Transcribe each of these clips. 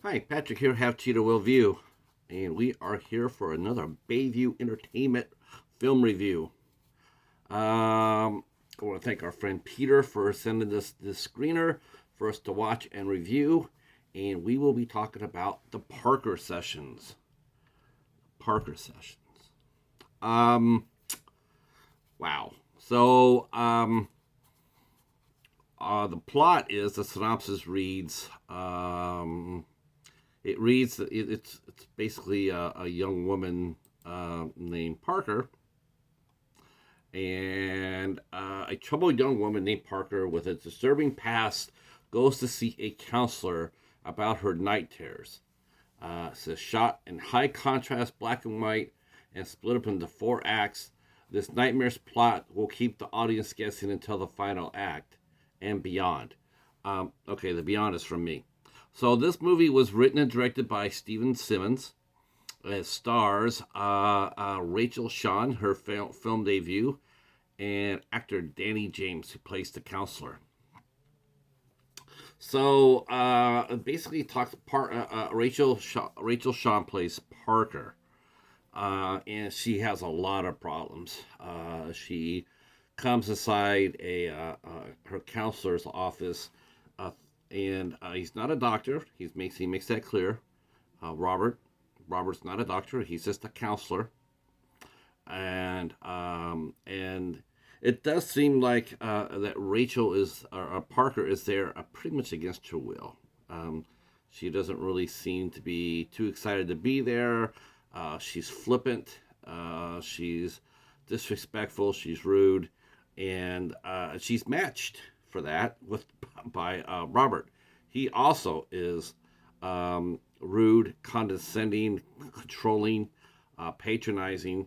Hi, Patrick here, Half Cheetah Will View, and we are here for another BayView Entertainment film review. I want to thank our friend Peter for sending this screener for us to watch and review, and we will be talking about the Parker Sessions. Parker Sessions. Um, wow. The plot is the synopsis reads. It's basically a young woman named Parker, and a troubled young woman named Parker with a disturbing past goes to see a counselor about her night terrors. It's shot in high contrast black and white and split up into four acts. This nightmare's plot will keep the audience guessing until the final act and beyond. Okay, the beyond is from me. So this movie was written and directed by Stephen Simmons. It stars Rachel Shawn, her film debut, and actor Danny James, who plays the counselor. So basically, Rachel Shawn plays Parker, and she has a lot of problems. She comes inside her counselor's office, uh, and he's not a doctor. He makes that clear. Robert. Robert's not a doctor. He's just a counselor, and it does seem like that Rachel is or Parker is there pretty much against her will. She doesn't really seem to be too excited to be there. She's flippant. She's disrespectful. She's rude, and she's matched for that with by Robert. He also is rude, condescending, controlling, patronizing.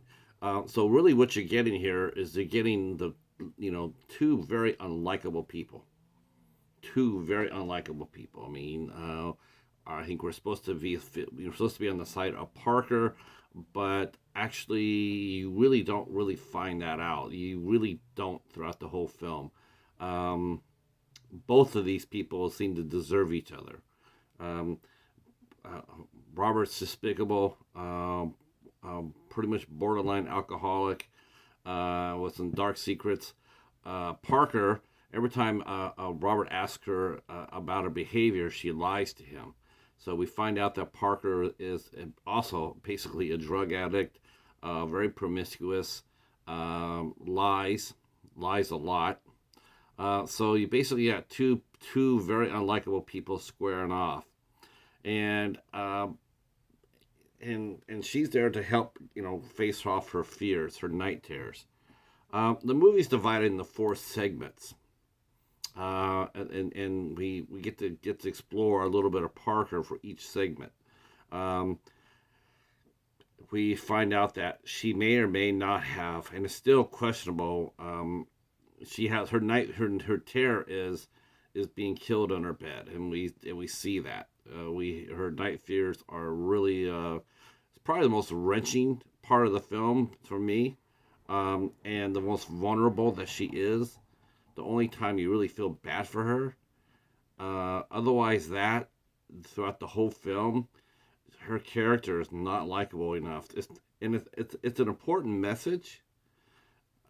So really, what you're getting here is you're getting two very unlikable people. Two very unlikable people. I mean, I think we're supposed to be on the side of Parker, but actually, you really don't really find that out. You really don't throughout the whole film. Um, Both of these people seem to deserve each other. Um, uh, Robert's despicable, pretty much borderline alcoholic, with some dark secrets. Parker, every time Robert asks her about her behavior, she lies to him. So we find out that Parker is also basically a drug addict, very promiscuous, lies a lot. So you basically got two very unlikable people squaring off, and and she's there to help face off her fears, her night terrors. The movie's divided into four segments, and we get to explore a little bit of Parker for each segment. Um, we find out that she may or may not have, and it's still questionable. She has her terror is being killed on her bed, and we see that. We Her night fears are really it's probably the most wrenching part of the film for me, and the most vulnerable that she is. The only time you really feel bad for her. Otherwise, that throughout the whole film, her character is not likable enough. It's an important message.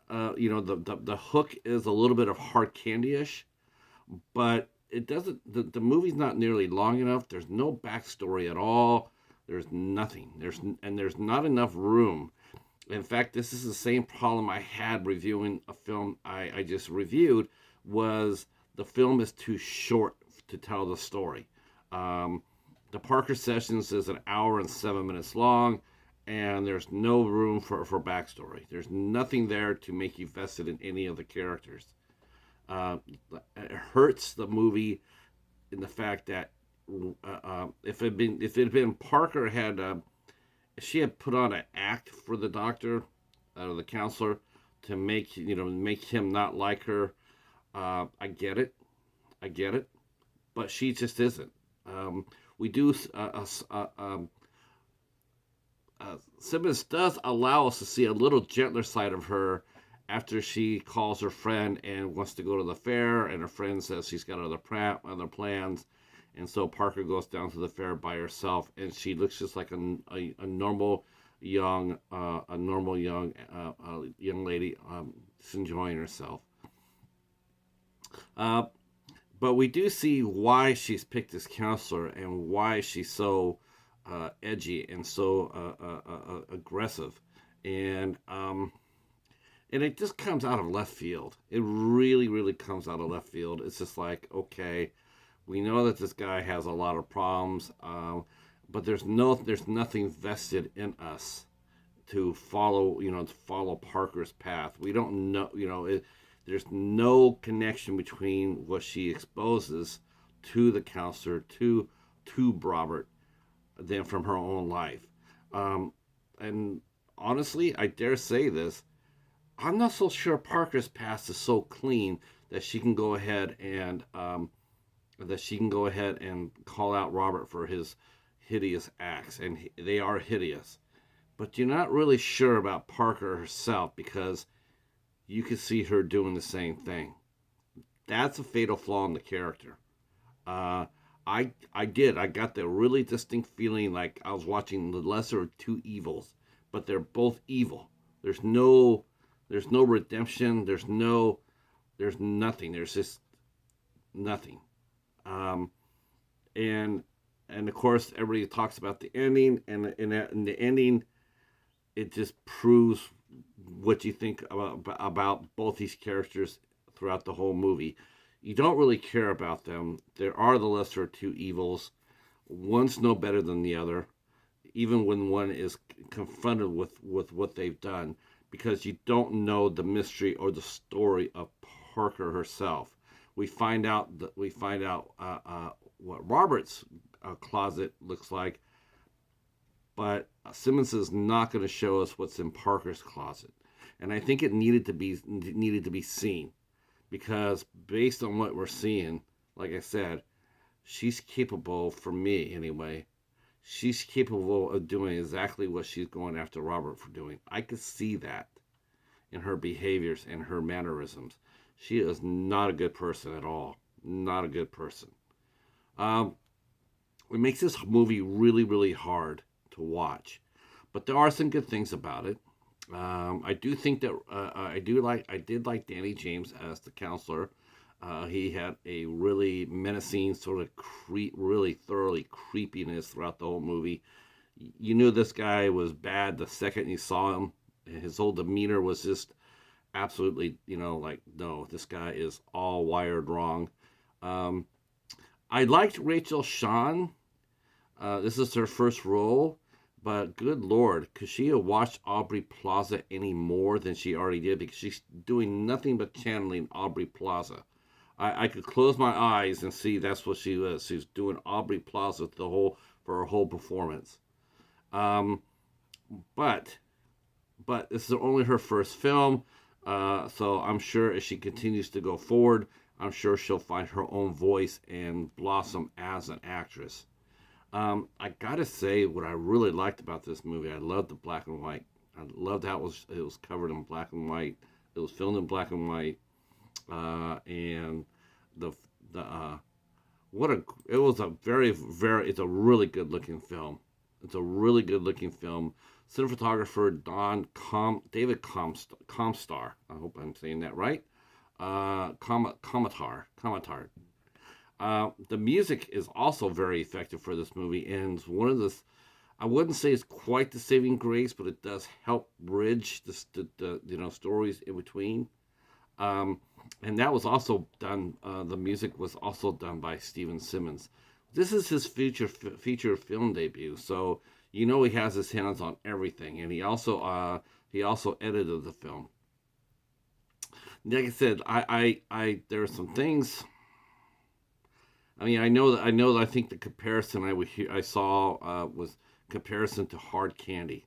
The hook is a little bit of hard candy-ish, but it doesn't. The movie's not nearly long enough. There's no backstory at all. There's nothing. There's not enough room. In fact, this is the same problem I had reviewing a film I just reviewed. Was the film is too short to tell the story. Um, the Parker Sessions is an hour and 7 minutes long, and there's no room for backstory. There's nothing there to make you vested in any of the characters. Uh, it hurts the movie in the fact that if it had been Parker had if she had put on an act for the doctor or the counselor to make him not like her, I get it, but she just isn't. We do Simmons does allow us to see a little gentler side of her after she calls her friend and wants to go to the fair, and her friend says she's got other plans, And so Parker goes down to the fair by herself, and she looks just like a normal young lady, just enjoying herself. Uh, but we do see why she's picked as counselor and why she's so edgy and so aggressive, and and it just comes out of left field. It really, really comes out of left field. It's just like, okay, we know that this guy has a lot of problems, but there's nothing vested in us to follow, to follow Parker's path. We don't know, there's no connection between what she exposes to the counselor, to Robert, than from her own life. Um, and honestly, I dare say this, I'm not so sure Parker's past is so clean that she can go ahead and call out Robert for his hideous acts, and they are hideous. But you're not really sure about Parker herself because you can see her doing the same thing. That's a fatal flaw in the character. Uh, I got the really distinct feeling like I was watching the lesser of two evils, but they're both evil. There's no, there's no redemption. There's nothing. There's just nothing. Um, and and of course everybody talks about the ending, and in the ending, it just proves what you think about both these characters throughout the whole movie. You don't really care about them. There are the lesser of two evils. One's no better than the other, even when one is confronted with what they've done, because you don't know the mystery or the story of Parker herself. We find out what Robert's closet looks like, but Simmons is not going to show us what's in Parker's closet, and I think it needed to be seen because based on what we're seeing, like I said, she's capable, for me anyway. She's capable of doing exactly what she's going after Robert for doing. I could see that in her behaviors and her mannerisms. She is not a good person at all. Not a good person. Um, it makes this movie really, really hard to watch, but there are some good things about it. I do think that I did like Danny James as the counselor. He had a really menacing sort of really thoroughly creepiness throughout the whole movie. You knew this guy was bad the second you saw him. His whole demeanor was just absolutely, like, no, this guy is all wired wrong. Um, I liked Rachel Sean. This is her first role, but good lord, could she have watched Aubrey Plaza any more than she already did? Because she's doing nothing but channeling Aubrey Plaza. I could close my eyes and see that's what she was. She's doing Aubrey Plaza for her whole performance. Um, but but this is only her first film, so I'm sure as she continues to go forward, I'm sure she'll find her own voice and blossom as an actress. I gotta say, what I really liked about this movie, I loved the black and white. I loved how it was covered in black and white. It was filmed in black and white, and the the what a it was a very it's a really good looking film. It's a really good looking film. Cinematographer David Comstar. I hope I'm saying that right. Comatar. The music is also very effective for this movie, and one of the, I wouldn't say it's quite the saving grace, but it does help bridge the stories in between. Um, and that was also done. The music was also done by Stephen Simmons. This is his feature film debut, so he has his hands on everything, and he also edited the film. Like I said, I there are some things. I mean, I know that I think the comparison I saw was comparison to hard candy.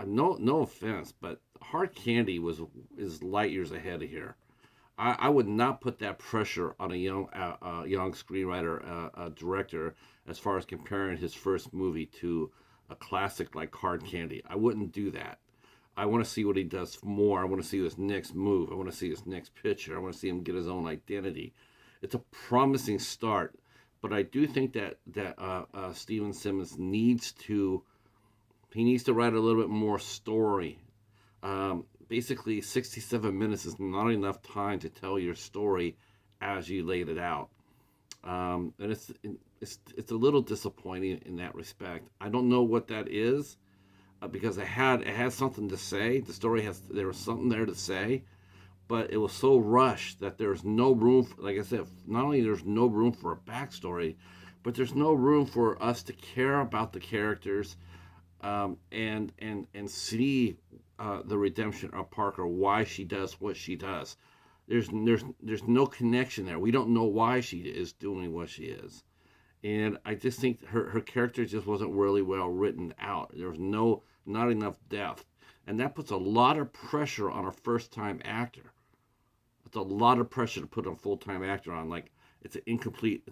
No offense, but hard candy is light years ahead of here. I would not put that pressure on a young screenwriter, director, as far as comparing his first movie to a classic like Hard Candy. I wouldn't do that. I want to see what he does more. I want to see his next move. I want to see his next picture. I want to see him get his own identity. It's a promising start, but I do think that Stephen Simmons needs to write a little bit more story. Basically, 67 minutes is not enough time to tell your story as you laid it out, and it's a little disappointing in that respect. I don't know what that is, because it has something to say. The story there was something there to say, but it was so rushed that there's no room for, like I said, not only there's no room for a backstory, but there's no room for us to care about the characters, and see the redemption of Parker, why she does what she does. There's no connection there. We don't know why she is doing what she is, and I just think her character just wasn't really well written out. There was not enough depth, and that puts a lot of pressure on a first time actor. It's a lot of pressure to put a full time actor on. Like, it's an incomplete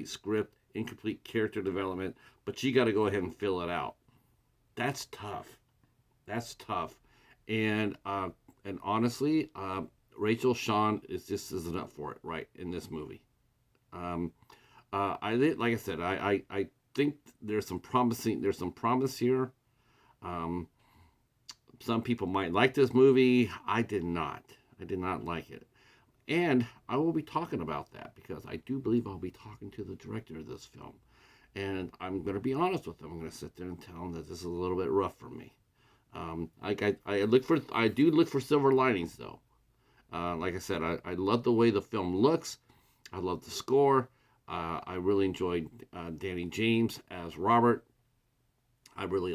script, incomplete character development, but you got to go ahead and fill it out. That's tough. That's tough. And honestly, Rachel Sean is just isn't up for it right in this movie. Um, like I said, I think there's some promise here. Um, some people might like this movie. I did not. I did not like it. And I will be talking about that because I do believe I'll be talking to the director of this film. And I'm going to be honest with him. I'm going to sit there and tell him that this is a little bit rough for me. I do look for silver linings though. Like I said, I love the way the film looks. I love the score. I really enjoyed Danny James as Robert. I really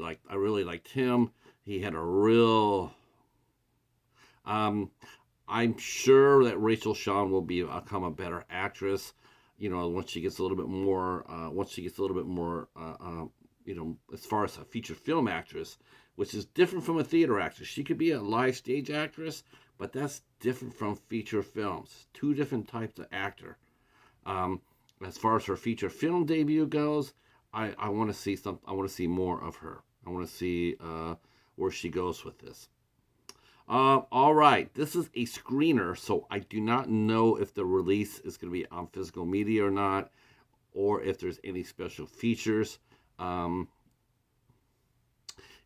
liked him. He had a real. Um, I'm sure that Rachel Sean will become a better actress. Once she gets a little bit more. Once she gets a little bit more. As far as a feature film actress, which is different from a theater actress. She could be a live stage actress, but that's different from feature films. Two different types of actor. Um, as far as her feature film debut goes, I want to see some. I want to see more of her. I want to see where she goes with this. All right, this is a screener, so I do not know if the release is going to be on physical media or not, or if there's any special features. Um,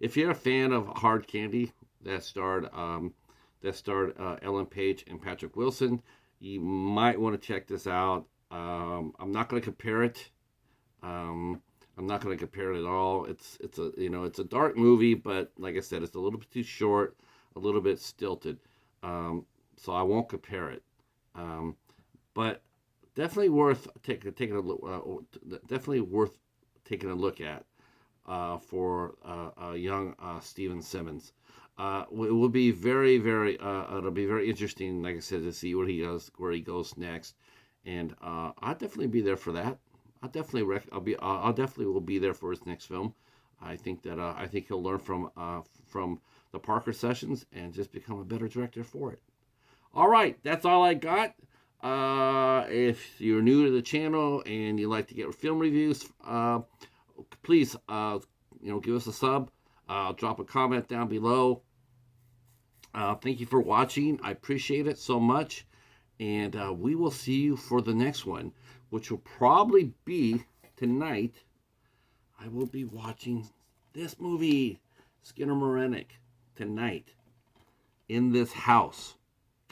if you're a fan of Hard Candy, that starred Ellen Page and Patrick Wilson, you might want to check this out. I'm not going to compare it. Um, I'm not going to compare it at all. It's a dark movie, but like I said, it's a little bit too short, a little bit stilted. So I won't compare it. Um, but definitely worth taking a look. Definitely worth taking a look at for young Stephen Simmons. It will be very, very. It'll be very interesting, like I said, to see where he goes next, and I'll definitely be there for that. I'll definitely will be there for his next film. I think he'll learn from the Parker sessions and just become a better director for it. All right, that's all I got. If you're new to the channel and you like to get film reviews, please, give us a sub. Drop a comment down below. Thank you for watching. I appreciate it so much. And we will see you for the next one, which will probably be tonight. I will be watching this movie, Skinner Morenik, tonight in this house.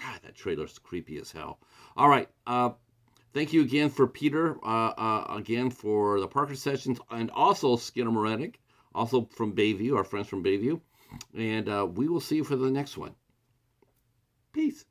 God, that trailer's creepy as hell. All right. Thank you again for Peter, again for the Parker Sessions, and also Skinner Morenik, also from BayView, our friends from BayView. And we will see you for the next one. Peace.